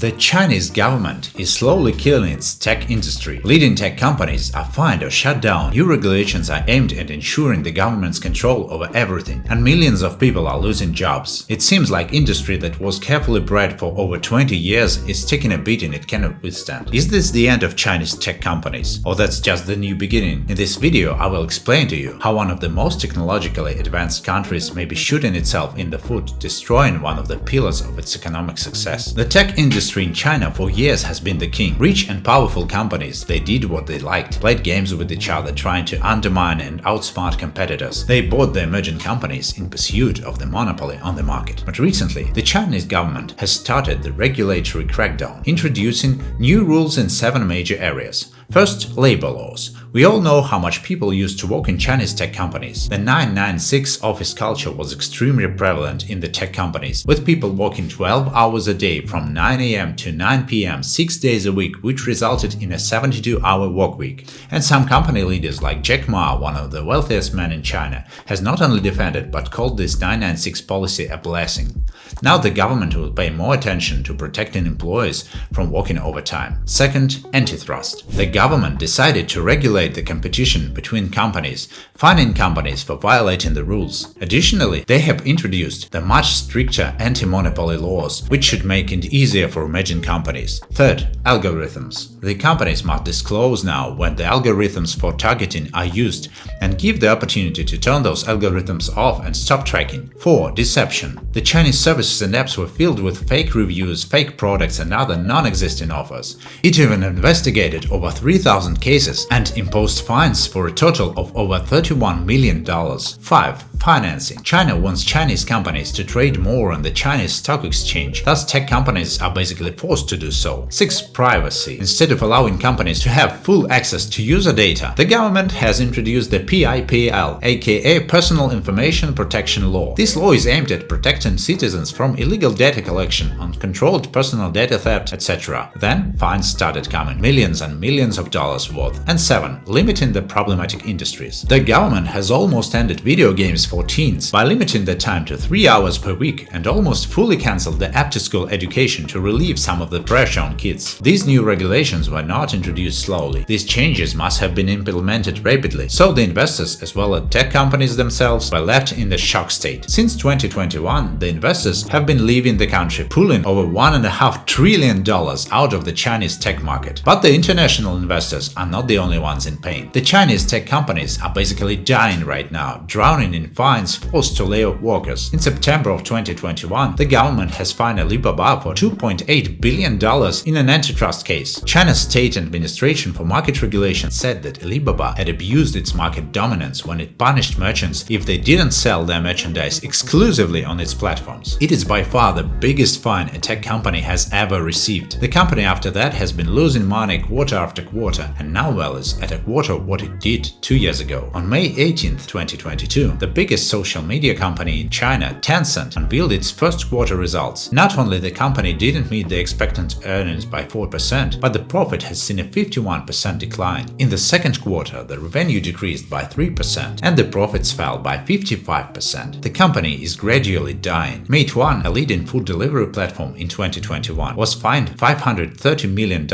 The Chinese government is slowly killing its tech industry. Leading tech companies are fined or shut down. New regulations are aimed at ensuring the government's control over everything, and millions of people are losing jobs. It seems like industry that was carefully bred for over 20 years is taking a beating it cannot withstand. Is this the end of Chinese tech companies? Or that's just the new beginning? In this video, I will explain to you how one of the most technologically advanced countries may be shooting itself in the foot, destroying one of the pillars of its economic success. The tech industry in China for years has been the king. Rich and powerful companies, they did what they liked, played games with each other trying to undermine and outsmart competitors. They bought the emerging companies in pursuit of the monopoly on the market. But recently, the Chinese government has started the regulatory crackdown, introducing new rules in 7 major areas. First, labor laws. We all know how much people used to work in Chinese tech companies. The 996 office culture was extremely prevalent in the tech companies, with people working 12 hours a day from 9 a.m. to 9 p.m. 6 days a week, which resulted in a 72-hour work week. And some company leaders like Jack Ma, one of the wealthiest men in China, has not only defended but called this 996 policy a blessing. Now the government will pay more attention to protecting employees from working overtime. Second, antitrust. The government decided to regulate the competition between companies, fining companies for violating the rules. Additionally, they have introduced the much stricter anti-monopoly laws, which should make it easier for emerging companies. Third, algorithms. The companies must disclose now when the algorithms for targeting are used and give the opportunity to turn those algorithms off and stop tracking. 4. Deception. The Chinese services and apps were filled with fake reviews, fake products and other non-existing offers. It even investigated over 3,000 cases and imposed fines for a total of over $31 million. 5. Financing. China wants Chinese companies to trade more on the Chinese stock exchange, thus tech companies are basically forced to do so. 6. Privacy. Instead of allowing companies to have full access to user data, the government has introduced the PIPL, aka Personal Information Protection Law. This law is aimed at protecting citizens from illegal data collection, uncontrolled personal data theft, etc. Then fines started coming, millions and millions of dollars worth. And 7. Limiting the problematic industries. The government has almost ended video games for teens by limiting the time to 3 hours per week and almost fully cancelled the after-school education to relieve some of the pressure on kids. These new regulations were not introduced slowly. These changes must have been implemented rapidly, so the investors as well as tech companies themselves were left in the shock state. Since 2021, the investors have been leaving the country, pulling over $1.5 trillion out of the Chinese tech market. But the international investors are not the only ones in pain. The Chinese tech companies are basically dying right now, drowning in fines, forced to lay off workers. In September of 2021, the government has fined Alibaba for $2.8 billion in an antitrust case. China's State Administration for Market Regulation said that Alibaba had abused its market dominance when it punished merchants if they didn't sell their merchandise exclusively on its platforms. It is by far the biggest fine a tech company has ever received. The company after that has been losing money quarter after quarter, and now well is at a quarter of what it did 2 years ago. On May 18, 2022, the biggest social media company in China, Tencent, unveiled its first quarter results. Not only the company didn't meet the expected earnings by 4%, but the profit has seen a 51% decline. In the second quarter, the revenue decreased by 3% and the profits fell by 55%. The company is gradually dying. Meituan, a leading food delivery platform in 2021, was fined $530 million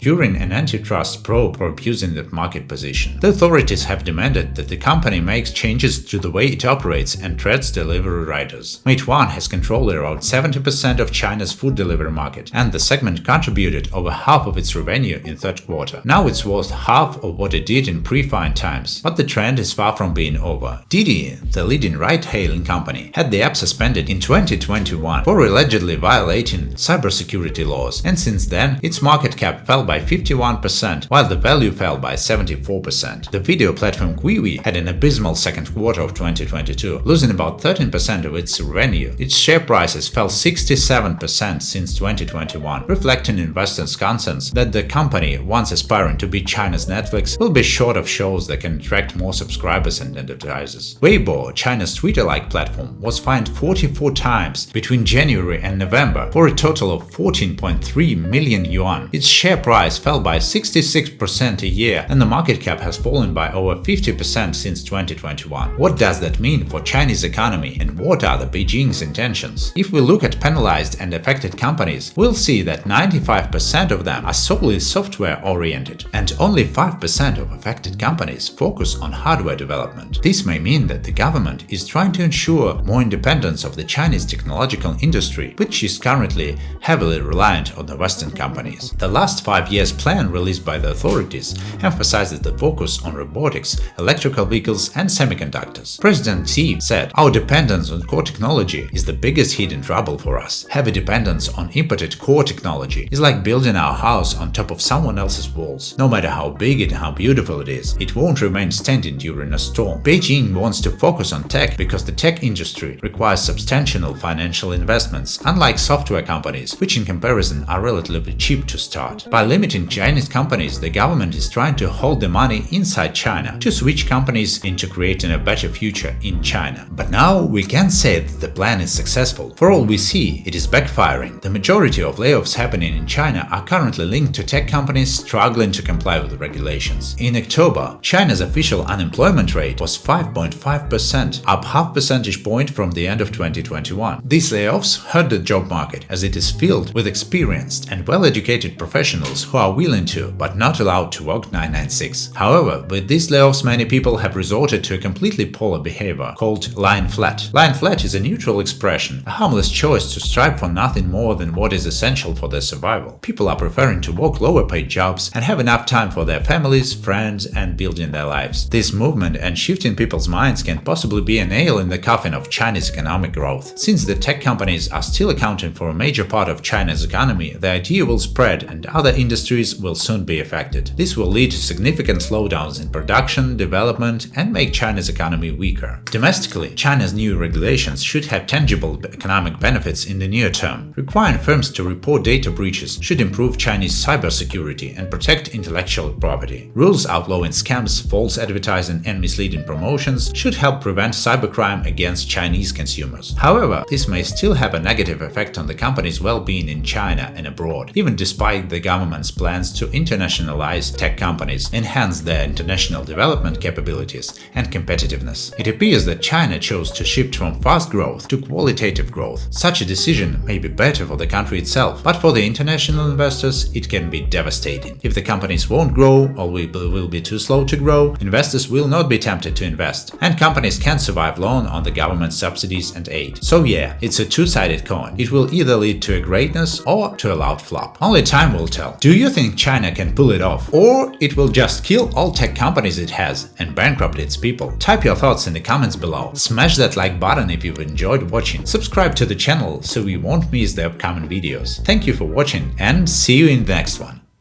during an antitrust probe for abusing that market position. The authorities have demanded that the company makes changes to the way it operates and treats delivery riders. Meituan has controlled around 70% of China's food delivery market, and the segment contributed over half of its revenue in third quarter. Now it's worth half of what it did in pre-fine times, but the trend is far from being over. Didi, the leading ride-hailing company, had the app suspended in 2021 for allegedly violating cybersecurity laws, and since then its market cap fell by 51%, while the value fell by 74%. The video platform Qiwi had an abysmal second quarter of 2022, losing about 13% of its revenue. Its share prices fell 67% since 2021, reflecting investors' concerns that the company, once aspiring to be China's Netflix, will be short of shows that can attract more subscribers and advertisers. Weibo, China's Twitter-like platform, was fined 44 times between January and November for a total of 14.3 million yuan. Its share price fell by 66% a year, and the market cap has fallen by over 50% since 2021. What does that that mean for Chinese economy and what are the Beijing's intentions? If we look at penalized and affected companies, we'll see that 95% of them are solely software-oriented, and only 5% of affected companies focus on hardware development. This may mean that the government is trying to ensure more independence of the Chinese technological industry, which is currently heavily reliant on the Western companies. The last 5 years plan released by the authorities emphasizes the focus on robotics, electrical vehicles and semiconductors. President Xi said, "Our dependence on core technology is the biggest hidden trouble for us. Heavy dependence on imported core technology is like building our house on top of someone else's walls. No matter how big and how beautiful it is, it won't remain standing during a storm." Beijing wants to focus on tech because the tech industry requires substantial financial investments, unlike software companies, which in comparison are relatively cheap to start. By limiting Chinese companies, the government is trying to hold the money inside China to switch companies into creating a better future in China. But now we can say that the plan is successful. For all we see, it is backfiring. The majority of layoffs happening in China are currently linked to tech companies struggling to comply with the regulations. In October, China's official unemployment rate was 5.5%, up half percentage point from the end of 2021. These layoffs hurt the job market, as it is filled with experienced and well-educated professionals who are willing to, but not allowed to work 996. However, with these layoffs, many people have resorted to a completely polar behavior called lying flat. Lying flat is a neutral expression, a harmless choice to strive for nothing more than what is essential for their survival. People are preferring to work lower-paid jobs and have enough time for their families, friends, and building their lives. This movement and shift in people's minds can possibly be a nail in the coffin of Chinese economic growth. Since the tech companies are still accounting for a major part of China's economy, the idea will spread and other industries will soon be affected. This will lead to significant slowdowns in production, development, and make China's economy weaker. Domestically, China's new regulations should have tangible economic benefits in the near term. Requiring firms to report data breaches should improve Chinese cybersecurity and protect intellectual property. Rules outlawing scams, false advertising, and misleading promotions should help prevent cybercrime against Chinese consumers. However, this may still have a negative effect on the company's well-being in China and abroad, even despite the government's plans to internationalize tech companies, enhance their international development capabilities and competitiveness. It appears that China chose to shift from fast growth to qualitative growth. Such a decision may be better for the country itself, but for the international investors, it can be devastating. If the companies won't grow or will be too slow to grow, investors will not be tempted to invest, and companies can survive long on the government subsidies and aid. So yeah, it's a two-sided coin. It will either lead to a greatness or to a loud flop. Only time will tell. Do you think China can pull it off, or it will just kill all tech companies it has and bankrupt its people? Type your thoughts in the comments below. Smash that like button if you've enjoyed watching. Subscribe to the channel so you won't miss the upcoming videos. Thank you for watching and see you in the next one.